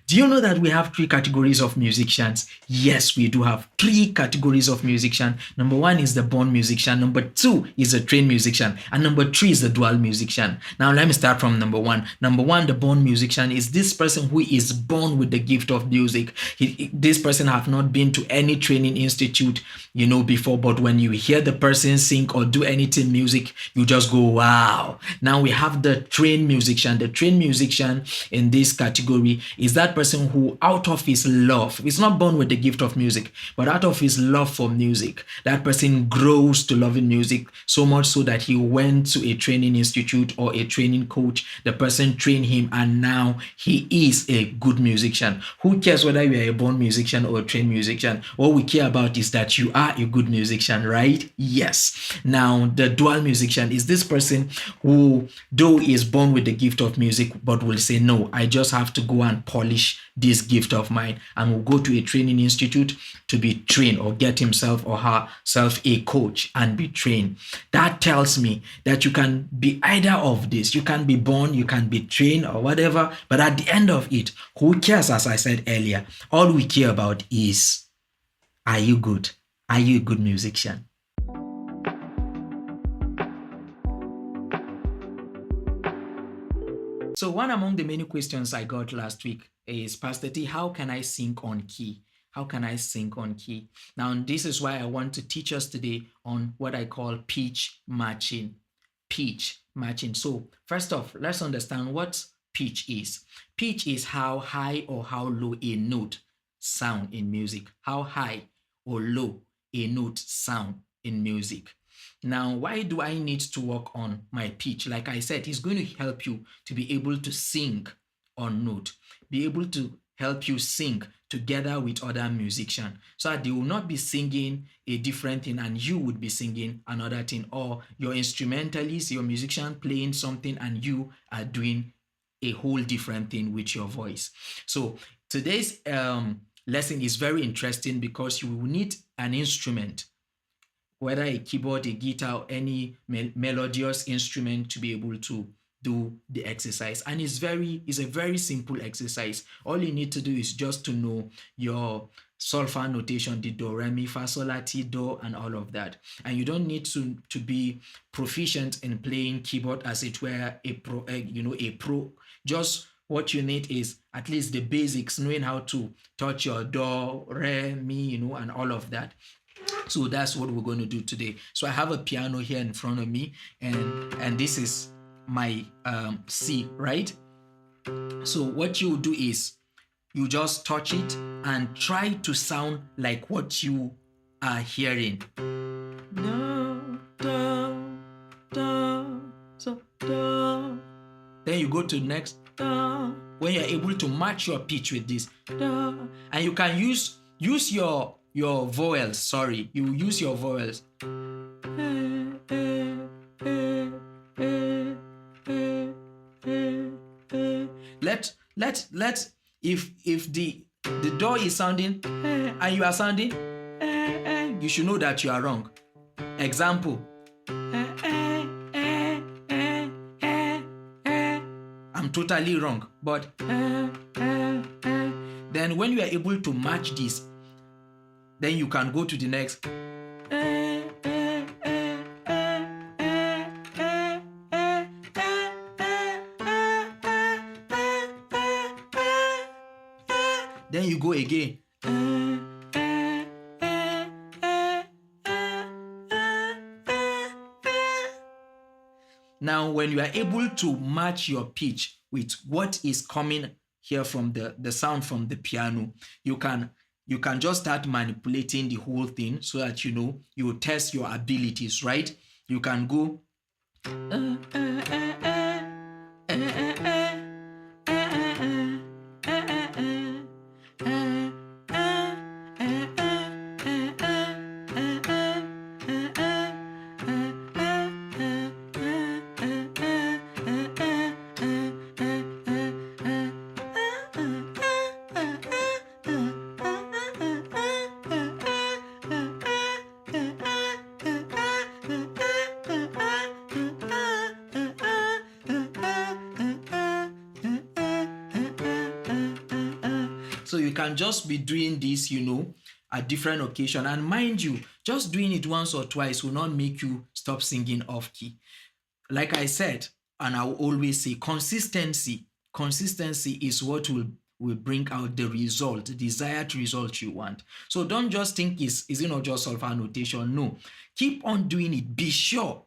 Do you know that we have three categories of musicians? Yes, we do have three categories of musician. Number one is the born musician. Number two is the trained musician. And number three is the dual musician. Now, let me start from number one. Number one, the born musician is this person who is born with the gift of music. This person have not been to any training institute, before, but when you hear the person sing or do anything music, you just go, wow. Now we have the trained musician. The trained musician in this category is that person who, out of his love, is not born with the gift of music, but out of his love for music, that person grows to loving music so much so that he went to a training institute or a training coach. The person trained him and now he is a good musician. Who cares whether you are a born musician or a trained musician? All we care about is that you are a good musician, right? Yes. Now, the dual musician is this person who, though is born with the gift of music, but will say, no, I just have to go and polish this gift of mine, and will go to a training institute to be trained or get himself or herself a coach and be trained. That tells me that you can be either of this. You can be born, you can be trained or whatever, but at the end of it, who cares? As I said earlier, all we care about is, are you good? Are you a good musician? So one among the many questions I got last week is, Pastor T, how can I sing on key? How can I sing on key? Now, this is why I want to teach us today on what I call pitch matching. Pitch matching. So first off, let's understand what pitch is. Pitch is how high or how low a note sound in music. How high or low a note sound in music. Now, why do I need to work on my pitch? Like I said, it's going to help you to be able to sing on note, be able to help you sing together with other musicians, so that they will not be singing a different thing and you would be singing another thing, or your instrumentalist, your musician playing something and you are doing a whole different thing with your voice. So today's lesson is very interesting because you will need an instrument, whether a keyboard, a guitar, or any melodious instrument, to be able to do the exercise. And it's a very simple exercise. All you need to do is just to know your solfa notation, the do, re, mi, fa, sol, la, ti, do, and all of that. And you don't need to be proficient in playing keyboard as it were a pro. Just what you need is at least the basics, knowing how to touch your do, re, mi, and all of that. So that's what we're going to do today. So I have a piano here in front of me, and this is my C, right? So what you do is you just touch it and try to sound like what you are hearing. Do, do, do, so, do. Then you go to the next do, when you're able to match your pitch with this do, and you can use your vowels. Sorry, you use your vowels. Let if the door is sounding and you are sounding, you should know that you are wrong. Example. I'm totally wrong, but then when you are able to match this, then you can go to the next. Then you go again. Now, when you are able to match your pitch with what is coming here from the sound from the piano, you can just start manipulating the whole thing so that you test your abilities, right? You can go So you can just be doing this, at different occasion. And mind you, just doing it once or twice will not make you stop singing off key. Like I said, and I will always say, consistency is what will bring out the result, the desired result you want. So don't just think is it not just solfa notation. No, keep on doing it. Be sure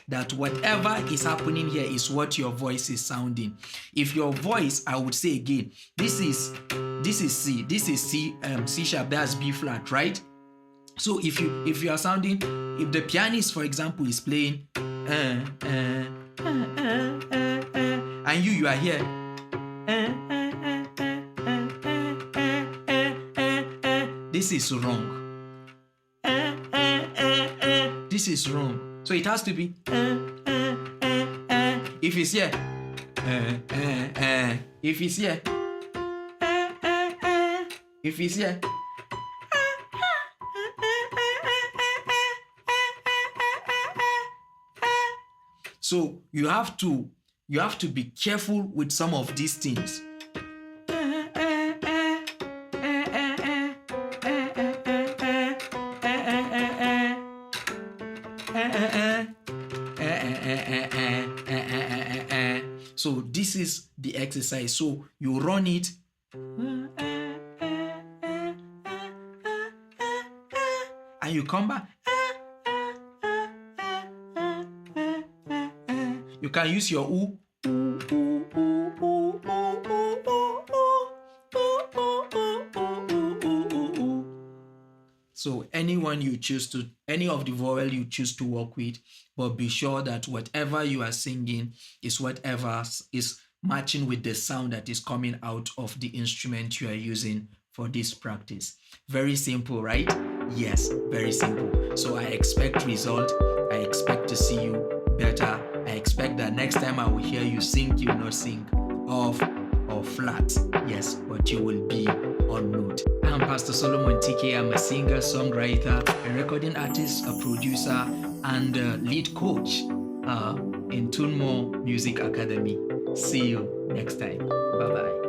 that whatever is happening here is what your voice is sounding. If your voice, I would say again, this is C, C sharp, that's B flat, right? So if you are sounding, if the pianist, for example, is playing and you are here, this is wrong. This is wrong. So it has to be if it's here, if it's here, if it's here. So you have to be careful with some of these things. So this is the exercise. So you run it. And you come back. You can use your oo. So any of the vowel you choose to work with, but be sure that whatever you are singing is whatever is matching with the sound that is coming out of the instrument you are using for this practice. Very simple, right? Yes, very simple. So I expect result. I expect to see you better. I expect that next time I will hear you sing, you will not sing off or flat. Yes, but you will be on note. I'm Pastor Solomon TK. I'm a singer, songwriter, a recording artist, a producer, and a lead coach in Tunmo Music Academy. See you next time. Bye-bye.